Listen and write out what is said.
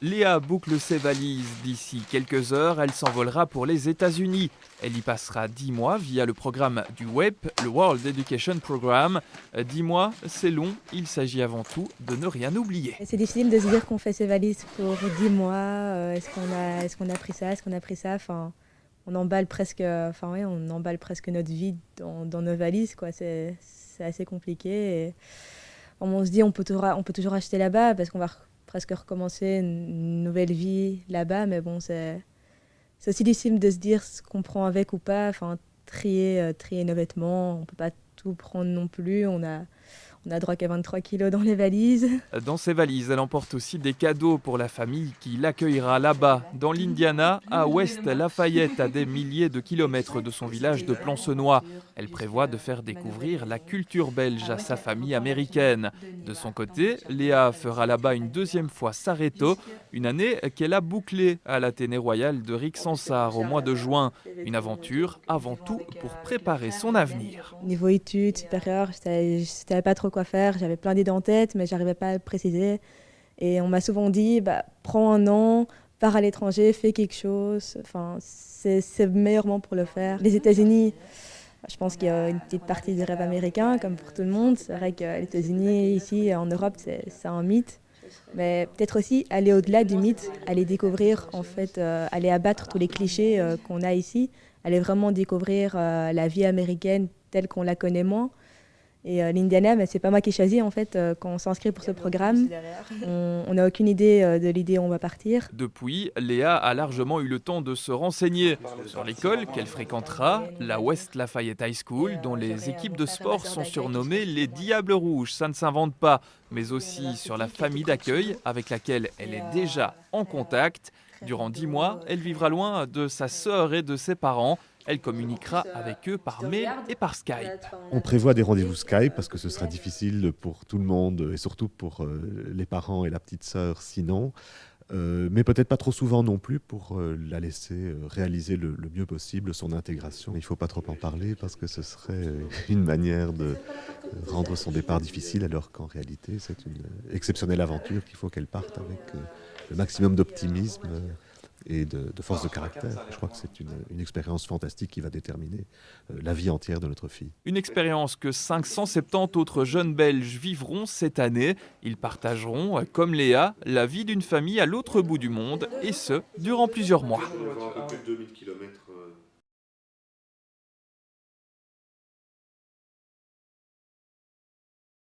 Léa boucle ses valises. D'ici quelques heures, elle s'envolera pour les États-Unis. Elle y passera 10 mois via le programme du WEP, le World Education Program. 10 mois, c'est long, il s'agit avant tout de ne rien oublier. C'est difficile de se dire qu'on fait ses valises pour 10 mois. Est-ce qu'on a pris ça, est-ce qu'on a pris ça. Enfin, on emballe presque, on emballe presque notre vie dans nos valises, quoi. C'est assez compliqué. Et on se dit on peut toujours acheter là-bas parce qu'on va presque recommencer une nouvelle vie là-bas. Mais bon, c'est aussi difficile de se dire ce qu'on prend avec ou pas. Enfin, trier nos vêtements, on peut pas tout prendre non plus. On a droit qu'à 23 kilos dans les valises. Dans ses valises, elle emporte aussi des cadeaux pour la famille qui l'accueillera là-bas, dans l'Indiana, à West Lafayette, à des milliers de kilomètres de son village de Plancenoit. Elle prévoit de faire découvrir la culture belge à sa famille américaine. De son côté, Léa fera là-bas une deuxième fois Sareto, une année qu'elle a bouclée à l'Athénée royal de Rixensart au mois de juin. Une aventure avant tout pour préparer son avenir. Niveau études supérieures, je savais pas trop quoi faire. J'avais plein d'idées en tête, mais j'arrivais pas à le préciser. Et on m'a souvent dit, prends un an, pars à l'étranger, fais quelque chose. Enfin, c'est le meilleur moment pour le faire. Les États-Unis, je pense qu'il y a une petite partie du rêve américain, comme pour tout le monde. C'est vrai que les États-Unis, ici, en Europe, c'est un mythe. Mais peut-être aussi aller au-delà du mythe, aller découvrir, en fait, aller abattre tous les clichés qu'on a ici, aller vraiment découvrir la vie américaine telle qu'on la connaît moins. Et l'Indiana, c'est pas moi qui choisis en fait quand on s'inscrit pour ce programme. On n'a aucune idée de l'idée où on va partir. Depuis, Léa a largement eu le temps de se renseigner sur l'école qu'elle fréquentera, la West Lafayette High School, dont les équipes de sport sont surnommées les Diables Rouges, ça ne s'invente pas, mais aussi sur la famille d'accueil avec laquelle elle est déjà en contact. Durant 10 mois, elle vivra loin de sa sœur et de ses parents. Elle communiquera avec eux par mail et par Skype. On prévoit des rendez-vous Skype parce que ce sera difficile pour tout le monde et surtout pour les parents et la petite sœur sinon. Mais peut-être pas trop souvent non plus pour la laisser réaliser le mieux possible son intégration. Il ne faut pas trop en parler parce que ce serait une manière de rendre son départ difficile alors qu'en réalité c'est une exceptionnelle aventure qu'il faut qu'elle parte avec le maximum d'optimisme et de force de caractère. Je crois que c'est une expérience fantastique qui va déterminer la vie entière de notre fille. Une expérience que 570 autres jeunes Belges vivront cette année. Ils partageront, comme Léa, la vie d'une famille à l'autre bout du monde, et ce, durant plusieurs mois.